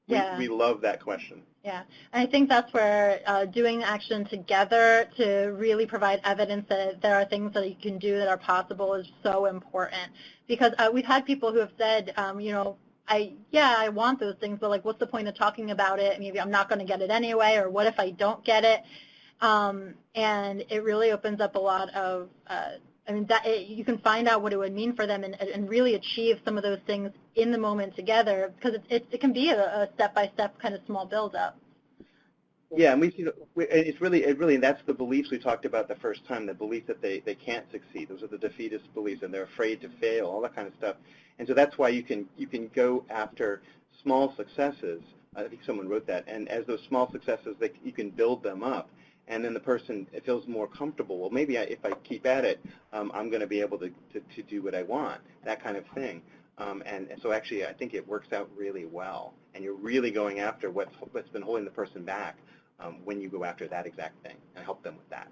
We love that question. Yeah, and I think that's where doing action together to really provide evidence that there are things that you can do that are possible is so important. Because we've had people who have said, I want those things, but like, what's the point of talking about it? Maybe I'm not going to get it anyway, or what if I don't get it? And it really opens up a lot of, you can find out what it would mean for them and really achieve some of those things in the moment together, because it can be a step-by-step kind of small build-up. Yeah, and it's really, and that's the beliefs we talked about the first time, the belief that they can't succeed. Those are the defeatist beliefs, and they're afraid to fail, all that kind of stuff. And so that's why you can go after small successes. I think someone wrote that. And as those small successes, you can build them up. And then the person feels more comfortable. Well, maybe if I keep at it, I'm going to be able to do what I want, that kind of thing. And so actually, I think it works out really well. And you're really going after what's been holding the person back when you go after that exact thing and help them with that.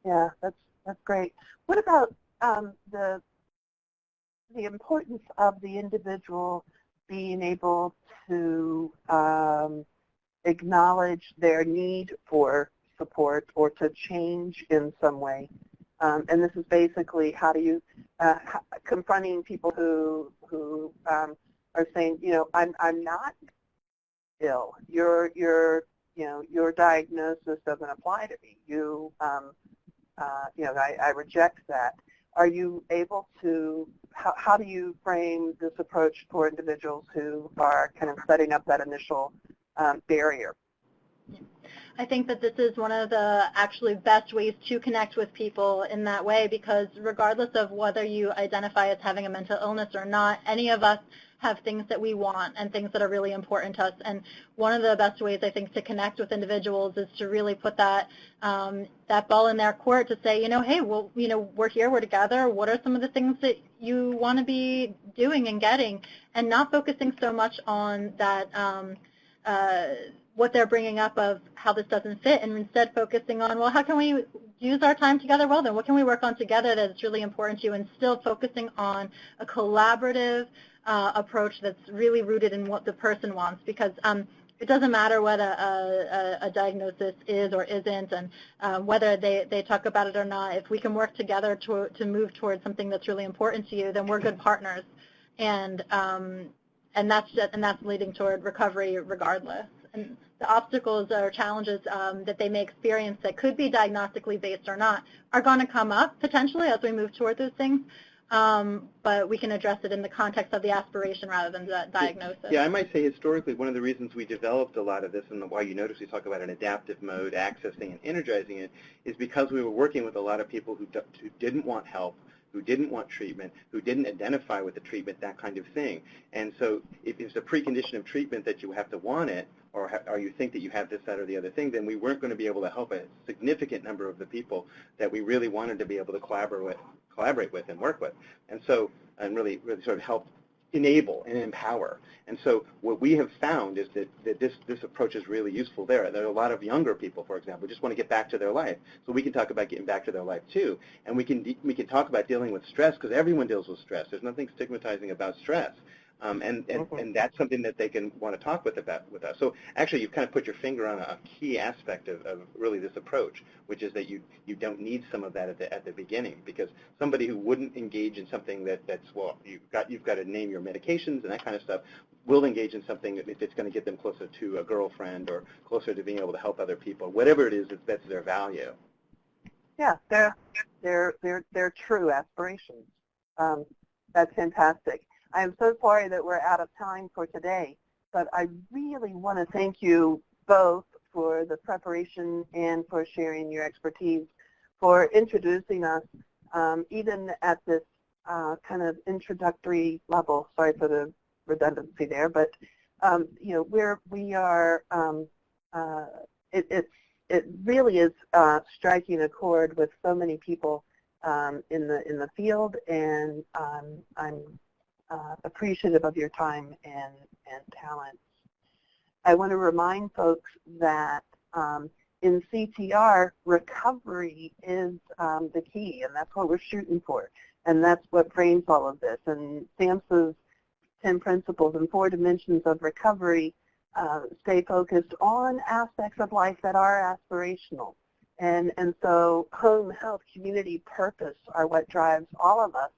Yeah, that's great. What about the importance of the individual being able to acknowledge their need for support or to change in some way? And this is basically how do you confronting people who are saying, I'm not ill. Your diagnosis doesn't apply to me. I reject that. Are you able to, how do you frame this approach for individuals who are kind of setting up that initial barrier? I think that this is one of the actually best ways to connect with people in that way, because regardless of whether you identify as having a mental illness or not, any of us have things that we want and things that are really important to us. And one of the best ways, I think, to connect with individuals is to really put that that ball in their court to say, hey, well, we're here, we're together. What are some of the things that you want to be doing and getting, and not focusing so much on that what they're bringing up of how this doesn't fit, and instead focusing on, well, how can we use our time together well then? What can we work on together that's really important to you, and still focusing on a collaborative approach that's really rooted in what the person wants, because it doesn't matter what a diagnosis is or isn't, and whether they talk about it or not. If we can work together to move towards something that's really important to you, then we're good partners, and that's leading toward recovery regardless. And the obstacles or challenges that they may experience that could be diagnostically based or not are going to come up potentially as we move toward those things, but we can address it in the context of the aspiration rather than the diagnosis. Yeah, I might say historically one of the reasons we developed a lot of this, and why you notice we talk about an adaptive mode, accessing and energizing it, is because we were working with a lot of people who didn't want help, who didn't want treatment, who didn't identify with the treatment, that kind of thing. And so if it's a precondition of treatment that you have to want it, or you think that you have this, that, or the other thing, then we weren't going to be able to help a significant number of the people that we really wanted to be able to collaborate with and work with. And so, and really sort of help enable and empower. And so what we have found is that this approach is really useful there. There are a lot of younger people, for example, who just want to get back to their life. So we can talk about getting back to their life too. And we can talk about dealing with stress, because everyone deals with stress. There's nothing stigmatizing about stress. And that's something that they can want to talk with us. So actually, you've kind of put your finger on a key aspect of really this approach, which is that you don't need some of that at the beginning, because somebody who wouldn't engage in something that's, well, you've got to name your medications and that kind of stuff, will engage in something if it's going to get them closer to a girlfriend or closer to being able to help other people, whatever it is that's their value. Yeah, they're true aspirations. That's fantastic. I am so sorry that we're out of time for today, but I really want to thank you both for the preparation and for sharing your expertise, for introducing us, even at this kind of introductory level. Sorry for the redundancy there, but it really is striking a chord with so many people in the field, and I'm appreciative of your time and talents. I want to remind folks that in CTR, recovery is the key, and that's what we're shooting for, and that's what frames all of this. And SAMHSA's 10 principles and 4 dimensions of recovery stay focused on aspects of life that are aspirational. And so home, health, community, purpose are what drives all of us,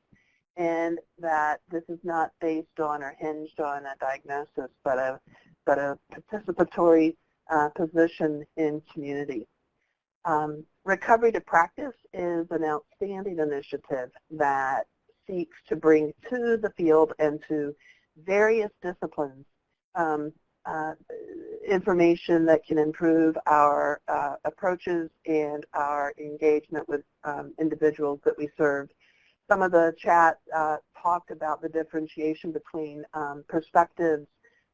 and that this is not based on or hinged on a diagnosis, but a participatory position in community. Recovery to Practice is an outstanding initiative that seeks to bring to the field and to various disciplines information that can improve our approaches and our engagement with individuals that we serve. Some of the chat talked about the differentiation between perspectives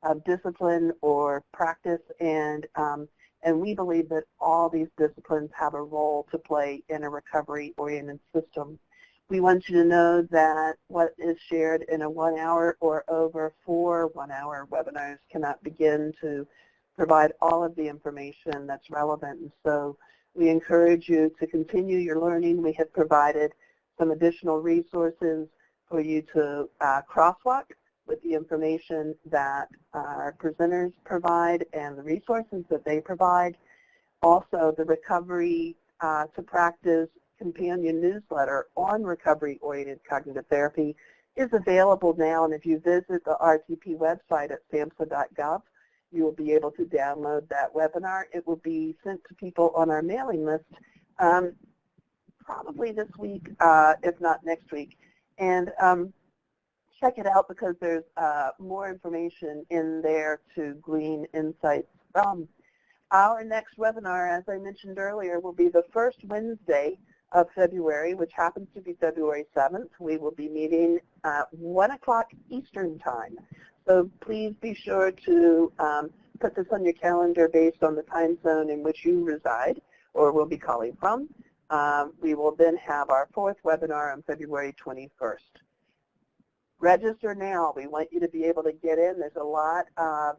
of discipline or practice, and we believe that all these disciplines have a role to play in a recovery-oriented system. We want you to know that what is shared in a 1-hour or over 4 one-hour webinars cannot begin to provide all of the information that's relevant, and so we encourage you to continue your learning. We have provided some additional resources for you to crosswalk with the information that our presenters provide and the resources that they provide. Also, the Recovery to Practice companion newsletter on recovery-oriented cognitive therapy is available now, and if you visit the RTP website at samhsa.gov, you will be able to download that webinar. It will be sent to people on our mailing list probably this week, if not next week. And check it out because there's more information in there to glean insights from. Our next webinar, as I mentioned earlier, will be the first Wednesday of February, which happens to be February 7th. We will be meeting at 1 o'clock Eastern Time. So please be sure to put this on your calendar based on the time zone in which you reside or will be calling from. We will then have our fourth webinar on February 21st. Register now. We want you to be able to get in. There's a lot of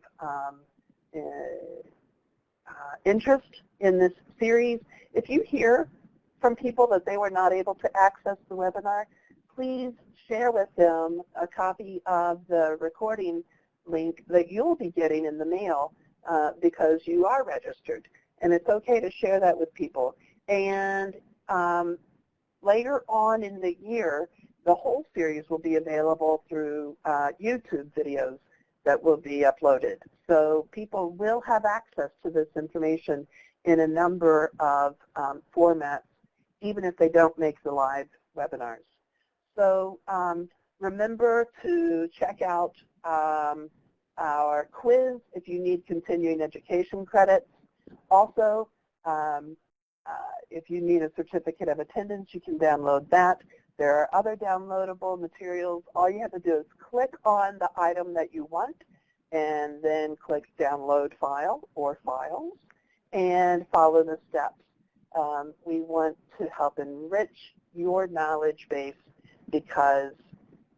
interest in this series. If you hear from people that they were not able to access the webinar, please share with them a copy of the recording link that you'll be getting in the mail because you are registered. And it's okay to share that with people. And later on in the year, the whole series will be available through YouTube videos that will be uploaded. So people will have access to this information in a number of formats, even if they don't make the live webinars. So remember to check out our quiz if you need continuing education credits. Also, if you need a certificate of attendance, you can download that. There are other downloadable materials. All you have to do is click on the item that you want and then click download file or files and follow the steps. We want to help enrich your knowledge base because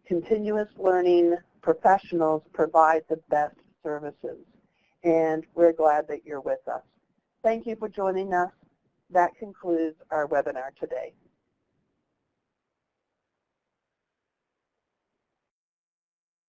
continuous learning professionals provide the best services. And we're glad that you're with us. Thank you for joining us. That concludes our webinar today.